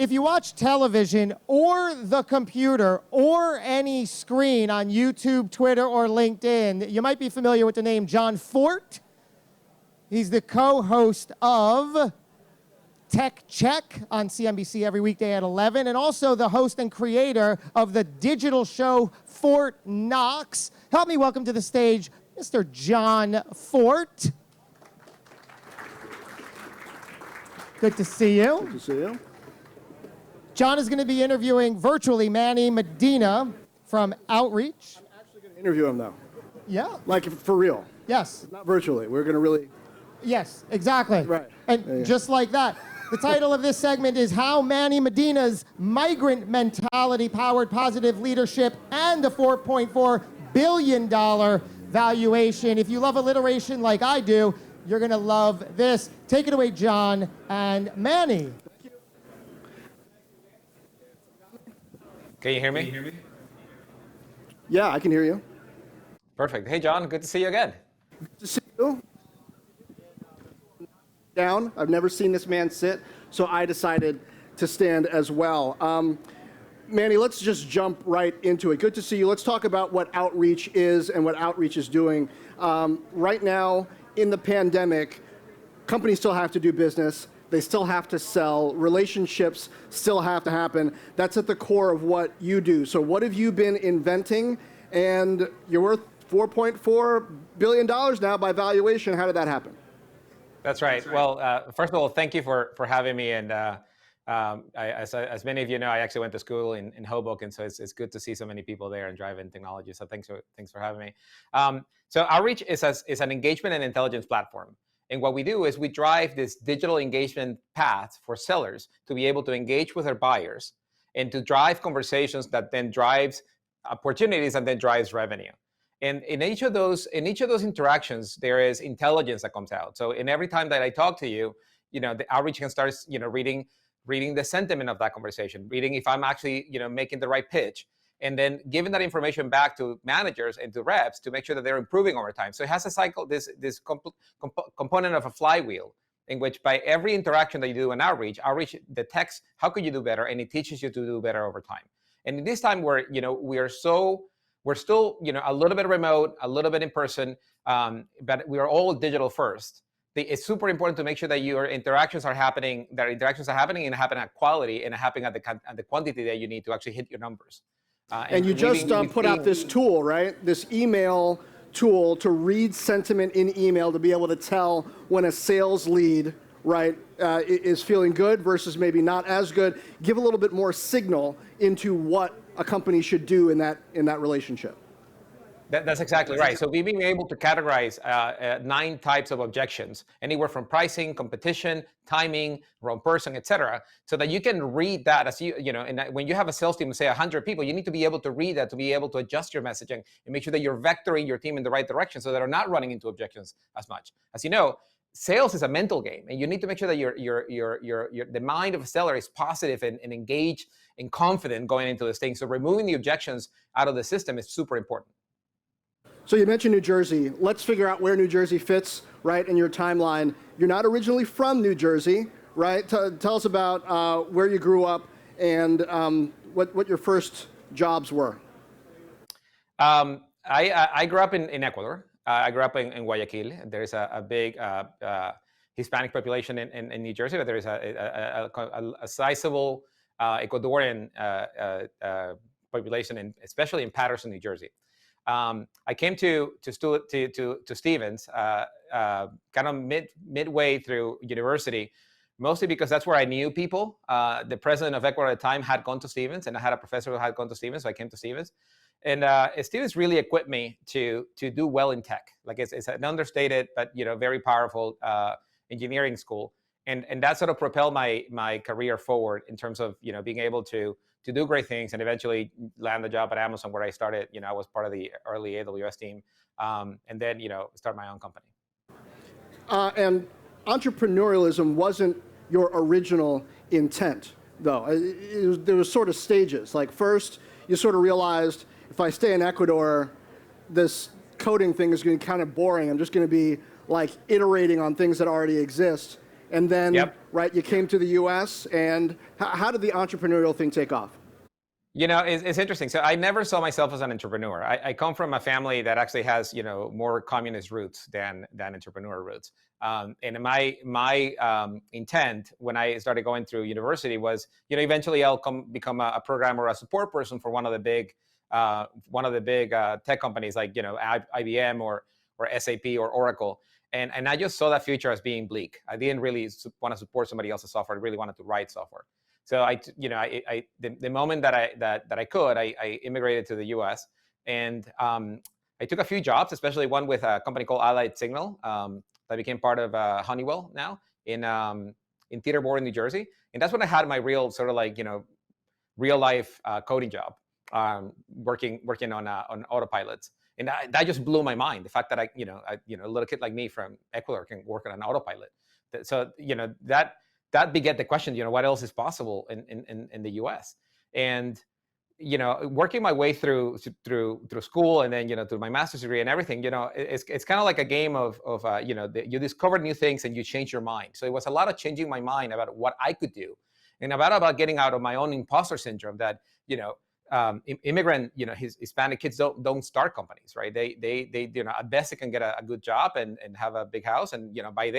If you watch television or the computer or any screen on YouTube, Twitter, or LinkedIn, you might be familiar with the name Jon Fortt. He's the co-host of Tech Check on CNBC every weekday at 11, and also the host and creator of the digital show Fort Knox. Help me welcome to the stage Mr. Jon Fortt. Good to see you. Good to see you. Jon is going to be interviewing virtually Manny Medina from Outreach. I'm actually going to interview him though. Yeah. Like for real. Yes. Not virtually. We're going to really. Yes, exactly. Right. And just like that. The title of this segment is How Manny Medina's Migrant Mentality Powered Positive Leadership and the $4.4 billion valuation. If you love alliteration like I do, you're going to love this. Take it away, Jon and Manny. Can you hear me? Yeah, I can hear you. Perfect. Hey, Jon, good to see you again. Good to see you. Down. I've never seen this man sit, so I decided to stand as well. Manny, let's just jump right into it. Good to see you. Let's talk about what Outreach is and what Outreach is doing. Right now, in the pandemic, companies still have to do business. They still have to sell. Relationships still have to happen. That's at the core of what you do. So what have you been inventing? And you're worth $4.4 billion now by valuation. How did that happen? That's right. Well, first of all, thank you for having me. And as many of you know, I actually went to school in Hoboken, so it's good to see so many people there and drive-in technology. So thanks for having me. So Outreach is an engagement and intelligence platform. And what we do is we drive this digital engagement path for sellers to be able to engage with their buyers and to drive conversations that then drives opportunities and then drives revenue. And in each of those interactions, there is intelligence that comes out. So in every time that I talk to you, the Outreach can start, reading the sentiment of that conversation, reading if I'm actually, making the right pitch, and then giving that information back to managers and to reps to make sure that they're improving over time. So it has a cycle, this component of a flywheel, in which by every interaction that you do in Outreach detects how could you do better, and it teaches you to do better over time. And in this time where we're still a little bit remote, a little bit in person, but we are all digital first. It's super important to make sure that your interactions are happening and happen at quality and happen at the quantity that you need to actually hit your numbers. And you just put out this tool, right? This email tool to read sentiment in email to be able to tell when a sales lead, right, is feeling good versus maybe not as good. Give a little bit more signal into what a company should do in that relationship. That's exactly right. So we've been able to categorize 9 types of objections, anywhere from pricing, competition, timing, wrong person, et cetera, so that you can read that as and when you have a sales team of say 100 people, you need to be able to read that to be able to adjust your messaging and make sure that you're vectoring your team in the right direction so that they're not running into objections as much. As you know, sales is a mental game, and you need to make sure that the mind of a seller is positive and engaged and confident going into this thing. So removing the objections out of the system is super important. So you mentioned New Jersey. Let's figure out where New Jersey fits, right, in your timeline. You're not originally from New Jersey, right? Tell us about where you grew up and what your first jobs were. I grew up in Ecuador. I grew up in Guayaquil. There is a big Hispanic population in New Jersey, but there is a sizable Ecuadorian population, especially in Patterson, New Jersey. I came to Stevens kind of midway through university, mostly because that's where I knew people. The president of Ecuador at the time had gone to Stevens, and I had a professor who had gone to Stevens, so I came to Stevens. And Stevens really equipped me to do well in tech. Like it's an understated but very powerful engineering school, and that sort of propelled my career forward in terms of being able to do great things and eventually land the job at Amazon, where I started. I was part of the early AWS team, and then start my own company. And entrepreneurialism wasn't your original intent, though. There was sort of stages. Like first, you sort of realized, if I stay in Ecuador, this coding thing is going to be kind of boring. I'm just going to be like iterating on things that already exist. And then, Yep. right, you came to the US, and how did the entrepreneurial thing take off? You know, it's interesting. So I never saw myself as an entrepreneur. I come from a family that actually has, you know, more communist roots than entrepreneur roots. And my intent when I started going through university was, you know, eventually I'll become a programmer, a support person for one of the big tech companies like, you know, IBM or SAP or Oracle. And I just saw that future as being bleak. I didn't really want to support somebody else's software. I really wanted to write software. So the moment that I could, I immigrated to the U.S. and I took a few jobs, especially one with a company called Allied Signal that became part of Honeywell now in Teterboro, New Jersey. And that's when I had my real sort of like, you know, real life coding job, working on autopilots. And that just blew my mind. The fact that a little kid like me from Ecuador can work on an autopilot. So, you know, that beget the question, you know, what else is possible in the U.S. And, you know, working my way through school and then, you know, through my master's degree and everything, you know, it's kind of like a game of you know, you discover new things and you change your mind. So it was a lot of changing my mind about what I could do and about getting out of my own imposter syndrome that, you know, immigrant, you know, Hispanic kids don't start companies, right? They you know, at best they can get a good job and have a big house. And, you know, by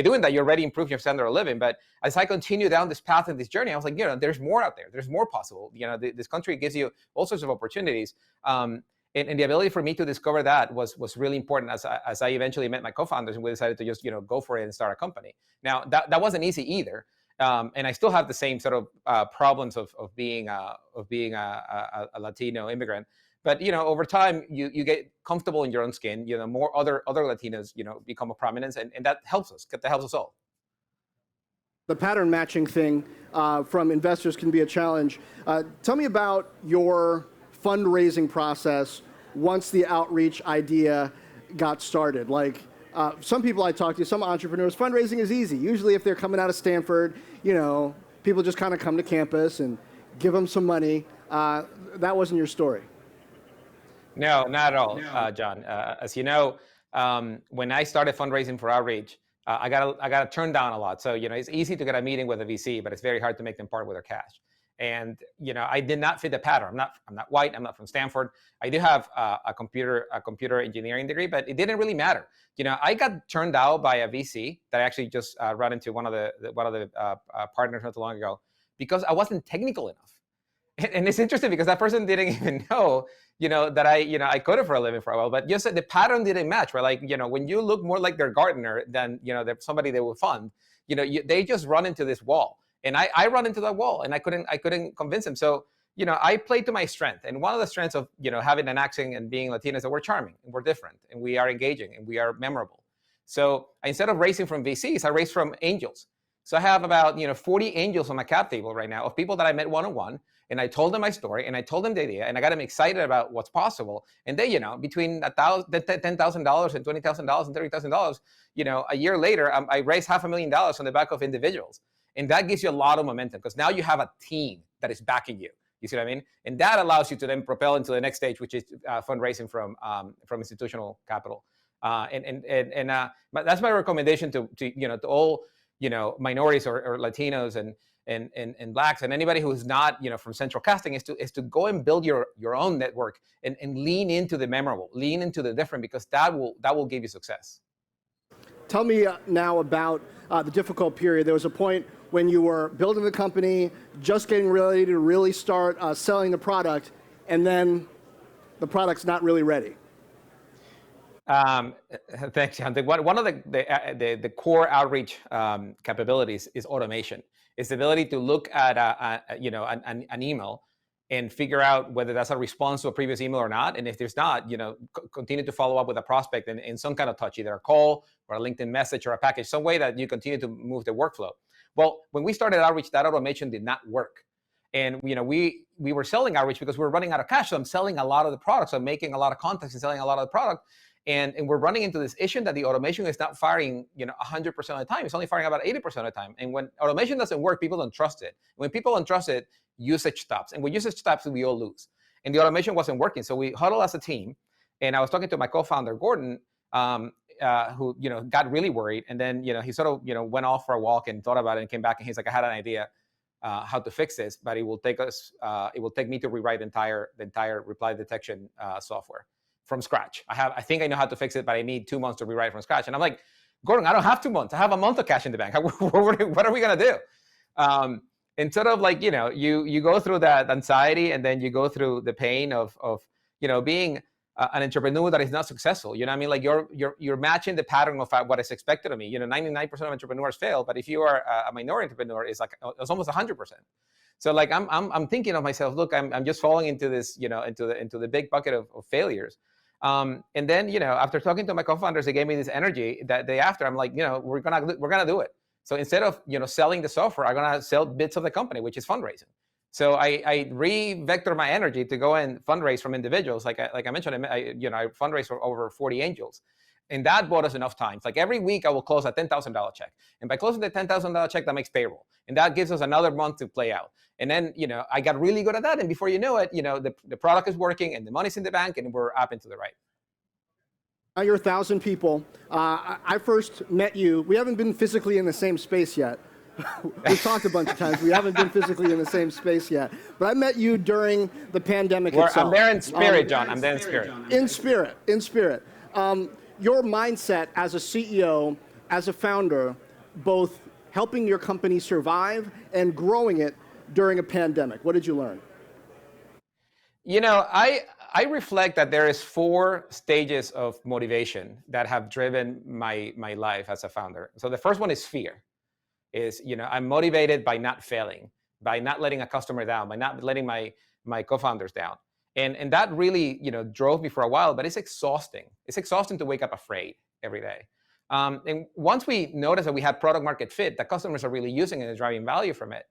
doing that, you already improve your standard of living. But as I continue down this path and this journey, I was like, you know, there's more out there. There's more possible. You know, this country gives you all sorts of opportunities. And the ability for me to discover that was really important as I eventually met my co-founders and we decided to just, you know, go for it and start a company. Now, that wasn't easy either. And I still have the same sort of problems of being a Latino immigrant. But, you know, over time, you get comfortable in your own skin. You know, more other Latinos, you know, become a prominence, and that helps us. That helps us all. The pattern matching thing from investors can be a challenge. Tell me about your fundraising process once the outreach idea got started. Like, some people I talk to, some entrepreneurs, fundraising is easy. Usually if they're coming out of Stanford, you know, people just kind of come to campus and give them some money. That wasn't your story. No, not at all, John. As you know, when I started fundraising for outreach, I got turned down a lot. So, you know, it's easy to get a meeting with a VC, but it's very hard to make them part with their cash. And, you know, I did not fit the pattern. I'm not white. I'm not from Stanford. I do have a computer engineering degree, but it didn't really matter. You know, I got turned out by a VC that I actually just ran into one of the partners not too long ago because I wasn't technical enough. And it's interesting because that person didn't even know, you know, that I coded for a living for a while, but just the pattern didn't match. Right? Like, you know, when you look more like their gardener than, you know, somebody they will fund, you know, they just run into this wall. And I run into that wall, and I couldn't convince them. So, you know, I played to my strength. And one of the strengths of, you know, having an accent and being Latino is that we're charming and we're different and we are engaging and we are memorable. So instead of raising from VCs, I raised from angels. So I have about, you know, 40 angels on my cap table right now of people that I met one-on-one, and I told them my story and I told them the idea and I got them excited about what's possible. And they, you know, between $10,000 and $20,000 and $30,000, you know, a year later, I raised $500,000 on the back of individuals. And that gives you a lot of momentum because now you have a team that is backing you. You see what I mean? And that allows you to then propel into the next stage, which is fundraising from institutional capital. But that's my recommendation to you know, to all, you know, minorities or Latinos and blacks and anybody who's not, you know, from central casting is to go and build your own network and lean into the memorable, lean into the different, because that will give you success. Tell me now about the difficult period. There was a point when you were building the company, just getting ready to really start selling the product, and then the product's not really ready. Thanks, John. One of the core outreach capabilities is automation. It's the ability to look at an email and figure out whether that's a response to a previous email or not. And if there's not, you know, continue to follow up with a prospect in some kind of touch, either a call or a LinkedIn message or a package, some way that you continue to move the workflow. Well, when we started outreach, that automation did not work. And, you know, we were selling outreach because we were running out of cash. So I'm selling a lot of the products. I'm making a lot of contacts and selling a lot of the product. And we're running into this issue that the automation is not firing, you know, 100% of the time. It's only firing about 80% of the time. And when automation doesn't work, people don't trust it. When people don't trust it, usage stops. And when usage stops, we all lose. And the automation wasn't working. So we huddled as a team. And I was talking to my co-founder, Gordon, who got really worried, and then he sort of went off for a walk and thought about it and came back and he's like, I had an idea how to fix this, but it will take me to rewrite the entire reply detection software from scratch. I think I know how to fix it, but I need 2 months to rewrite from scratch. And I'm like, Gordon, I don't have 2 months. I have a month of cash in the bank. What are we gonna do? And sort of like you go through that anxiety, and then you go through the pain of being an entrepreneur that is not successful. You know what I mean? Like you're matching the pattern of what is expected of me. 99% of entrepreneurs fail, but if you are a minority entrepreneur, it's almost 100%. So like I'm thinking of myself, look, I'm just falling into this, into the big bucket of failures. And then after talking to my co-founders, they gave me this energy that day after. I'm like, we're gonna do it. So instead of selling the software, I'm gonna sell bits of the company, which is fundraising. So I re-vector my energy to go and fundraise from individuals. Like I mentioned, I fundraise for over 40 angels. And that bought us enough time. It's like every week I will close a $10,000 check. And by closing the $10,000 check, that makes payroll. And that gives us another month to play out. And then, I got really good at that. And before you know it, the product is working and the money's in the bank and we're up and to the right. Now you're 1,000 people. I first met you. We haven't been physically in the same space yet. We've talked a bunch of times. We haven't been physically in the same space yet. But I met you during the pandemic itself. I'm there in spirit, John. I'm there in spirit. In spirit. Your mindset as a CEO, as a founder, both helping your company survive and growing it during a pandemic. What did you learn? I reflect that there is 4 stages of motivation that have driven my life as a founder. So the first one is fear. I'm motivated by not failing, by not letting a customer down, by not letting my co-founders down. And that really, drove me for a while, but it's exhausting. It's exhausting to wake up afraid every day. And once we noticed that we had product market fit, that customers are really using it and driving value from it,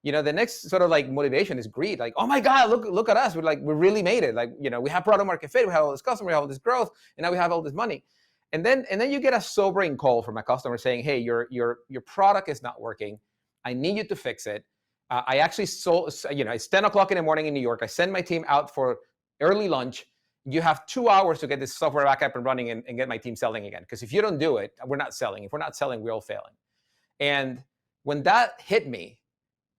the next sort of like motivation is greed. Like, oh my God, look at us. We really made it. Like, we have product market fit. We have all this customer, we have all this growth, and now we have all this money. And then you get a sobering call from a customer saying, hey, your product is not working. I need you to fix it. I actually it's 10 o'clock in the morning in New York. I send my team out for early lunch. You have 2 hours to get this software back up and running and get my team selling again. Because if you don't do it, we're not selling. If we're not selling, we're all failing. And when that hit me,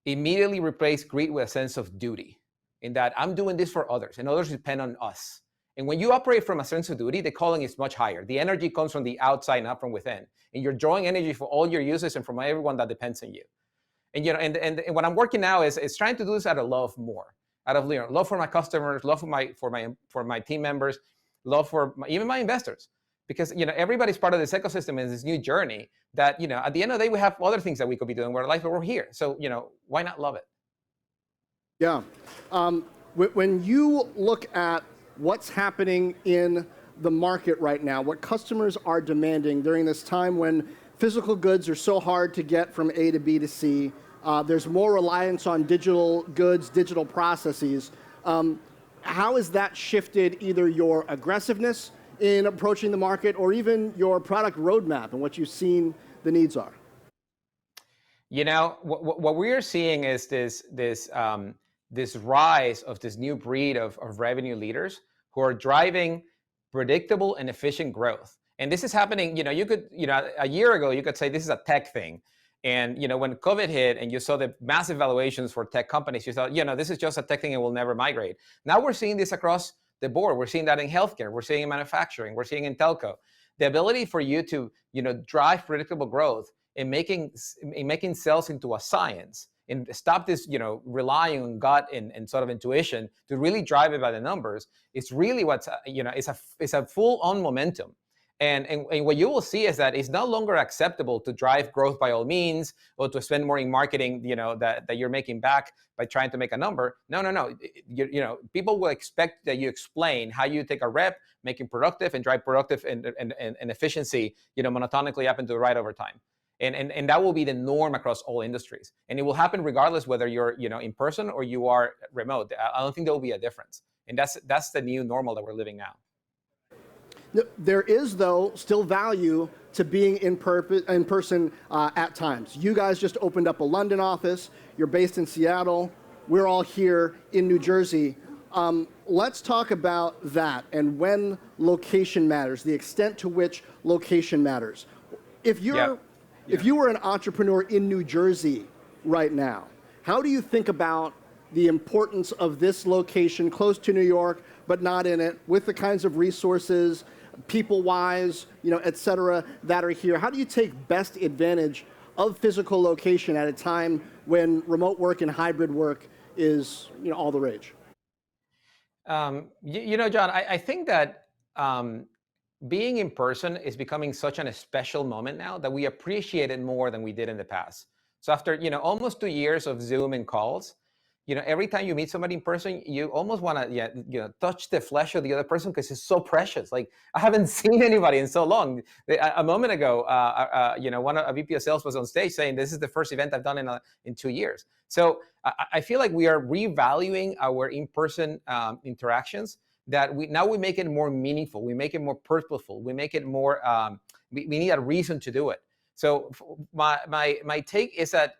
immediately replaced greed with a sense of duty, in that I'm doing this for others and others depend on us. And when you operate from a sense of duty, the calling is much higher. The energy comes from the outside, not from within. And you're drawing energy for all your users and from everyone that depends on you. And and what I'm working now is trying to do this out of love more, out of love for my customers, love for my team members, love for even my investors, because everybody's part of this ecosystem and this new journey. That at the end of the day, we have other things that we could be doing with our life, but we're here. So why not love it? Yeah. When you look at what's happening in the market right now, what customers are demanding during this time when physical goods are so hard to get from A to B to C, there's more reliance on digital goods, digital processes. How has that shifted either your aggressiveness in approaching the market or even your product roadmap and what you've seen the needs are? What we're seeing is this rise of this new breed of revenue leaders who are driving predictable and efficient growth. And this is happening, you could, a year ago, you could say this is a tech thing. And, when COVID hit and you saw the massive valuations for tech companies, you thought, this is just a tech thing and will never migrate. Now we're seeing this across the board. We're seeing that in healthcare. We're seeing in manufacturing. We're seeing in telco. The ability for you to, drive predictable growth in making sales into a science and stop this, relying on gut and sort of intuition to really drive it by the numbers. It's really what's, it's a full-on momentum. And what you will see is that it's no longer acceptable to drive growth by all means or to spend more in marketing, that you're making back by trying to make a number. No. People will expect that you explain how you take a rep, make it productive and drive productive and efficiency, monotonically up into the right over time. And that will be the norm across all industries. And it will happen regardless whether you're, in person or you are remote. I don't think there will be a difference. And that's the new normal that we're living now. There is, though, still value to being in person at times. You guys just opened up a London office. You're based in Seattle. We're all here in New Jersey. Let's talk about that and when location matters, the extent to which location matters. If you were an entrepreneur in New Jersey right now, how do you think about the importance of this location close to New York, but not in it, with the kinds of resources, people-wise, et cetera, that are here? How do you take best advantage of physical location at a time when remote work and hybrid work is, all the rage? John, I think that being in person is becoming such a special moment now that we appreciate it more than we did in the past. So after, almost 2 years of Zoom and calls, every time you meet somebody in person, you almost want to, touch the flesh of the other person because it's so precious. Like, I haven't seen anybody in so long. A moment ago, a VP of sales was on stage saying, this is the first event I've done in 2 years. So I feel like we are revaluing our in-person interactions, that we make it more meaningful. We make it more purposeful. We make it more, we need a reason to do it. So my take is that,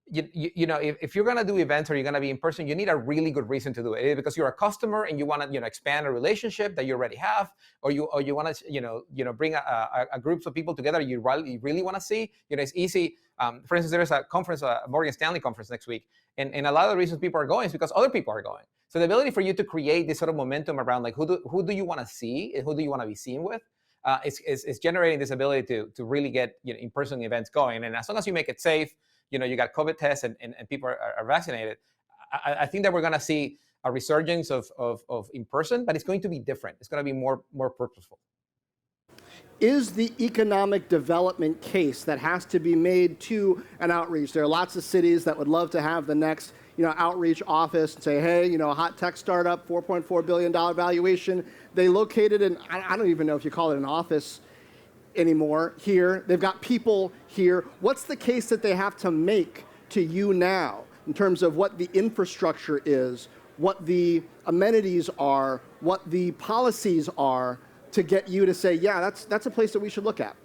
if you're going to do events or you're going to be in person, you need a really good reason to do it. Because you're a customer and you want to, expand a relationship that you already have, or you want to, bring a group of people together you really want to see. It's easy. For instance, there's a conference, a Morgan Stanley conference next week, and a lot of the reasons people are going is because other people are going. So the ability for you to create this sort of momentum around, like, who do you want to see and who do you want to be seen with, is generating this ability to really get in-person events going. And as long as you make it safe, you got COVID tests and people are vaccinated, I think that we're going to see a resurgence of in-person, but it's going to be different. It's going to be more purposeful. Is the economic development case that has to be made to an outreach? There are lots of cities that would love to have the next outreach office and say, hey, a hot tech startup, $4.4 billion valuation. They located in, I don't even know if you call it an office anymore, here. They've got people here. What's the case that they have to make to you now in terms of what the infrastructure is, what the amenities are, what the policies are to get you to say, yeah, that's a place that we should look at?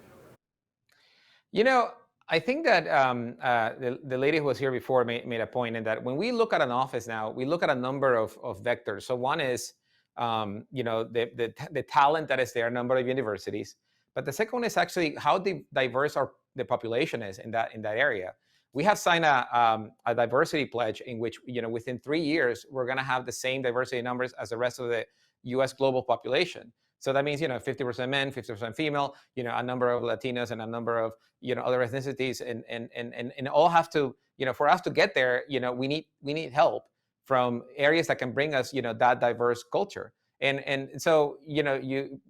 I think that the lady who was here before made a point in that when we look at an office now, we look at a number of vectors. So one is, the talent that is there, a number of universities. But the second one is actually how diverse the population is in that area. We have signed a diversity pledge in which, within 3 years, we're going to have the same diversity numbers as the rest of the U.S. global population. So that means, 50% men, 50% female, a number of Latinos and a number of, other ethnicities, and all have to, for us to get there, we need help from areas that can bring us, that diverse culture. And so,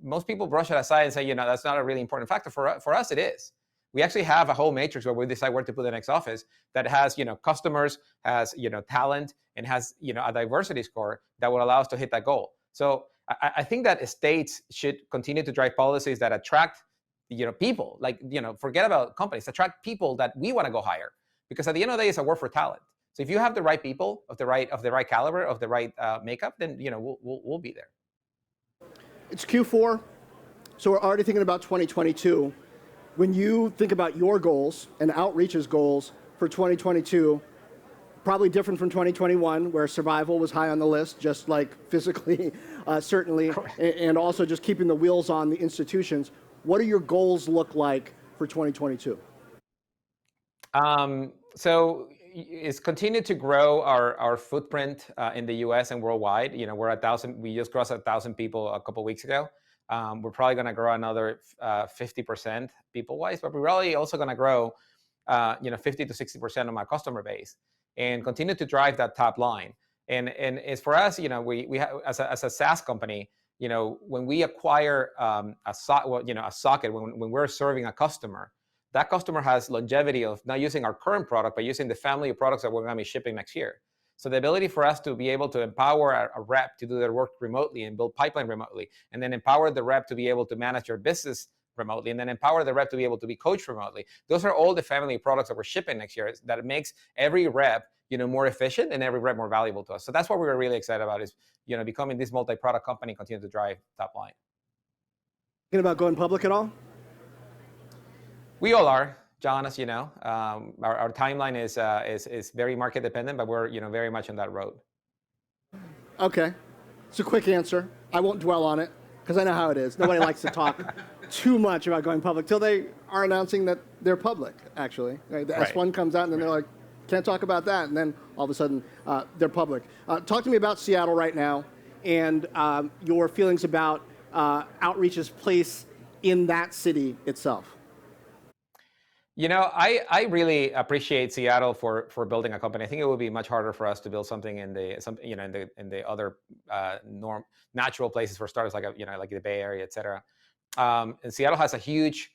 most people brush it aside and say, that's not a really important factor. For us, it is. We actually have a whole matrix where we decide where to put the next office that has, customers, has, talent, and has, a diversity score that would allow us to hit that goal. So I think that states should continue to drive policies that attract, people. Like, forget about companies, attract people that we want to go hire. Because at the end of the day, it's a war for talent. So if you have the right people of the right caliber, of the right makeup, then we'll be there. It's Q4, so we're already thinking about 2022. When you think about your goals and Outreach's goals for 2022, probably different from 2021, where survival was high on the list, just like physically, certainly, and also just keeping the wheels on the institutions. What do your goals look like for 2022? So it's continued to grow our footprint in the U.S. and worldwide. We're 1,000. We just crossed 1,000 people a couple of weeks ago. We're probably going to grow another 50% people-wise, but we're really also going to grow, 50 to 60% of my customer base, and continue to drive that top line. And as for us, we have, as a SaaS company, when we acquire a socket, when we're serving a customer, that customer has longevity of not using our current product, but using the family of products that we're going to be shipping next year. So the ability for us to be able to empower a rep to do their work remotely and build pipeline remotely, and then empower the rep to be able to manage their business remotely, and then empower the rep to be able to be coached remotely. Those are all the family of products that we're shipping next year that makes every rep, more efficient and every rep more valuable to us. So that's what we're really excited about is, becoming this multi-product company, continue to drive top line. Thinking about going public at all? We all are, John, as you know. Our timeline is very market dependent, but we're very much on that road. Okay. It's a quick answer. I won't dwell on it because I know how it is. Nobody likes to talk too much about going public till they are announcing that they're public, actually. Right? The Right. S1 comes out and then they're like, can't talk about that. And then all of a sudden they're public. Talk to me about Seattle right now and your feelings about Outreach's place in that city itself. You know, I really appreciate Seattle for building a company. I think it would be much harder for us to build something in the other natural places for startups like like the Bay Area, et cetera. And Seattle has a huge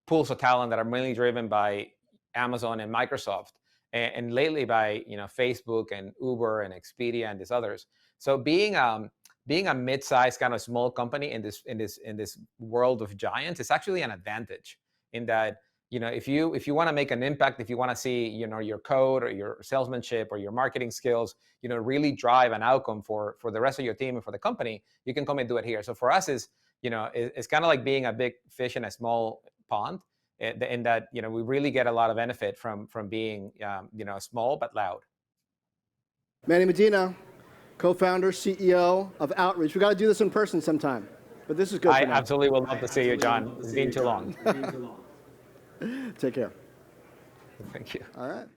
pools of talent that are mainly driven by Amazon and Microsoft, and lately by Facebook and Uber and Expedia and these others. So being a mid-sized kind of small company in this world of giants is actually an advantage in that. If you want to make an impact, if you want to see, your code or your salesmanship or your marketing skills, really drive an outcome for the rest of your team and for the company, you can come and do it here. So for us, it's kind of like being a big fish in a small pond, in that, we really get a lot of benefit from being, small but loud. Manny Medina, co-founder, CEO of Outreach. We got to do this in person sometime, but this is good. I absolutely would love to see you, John. It's been too long. Take care. Thank you. All right.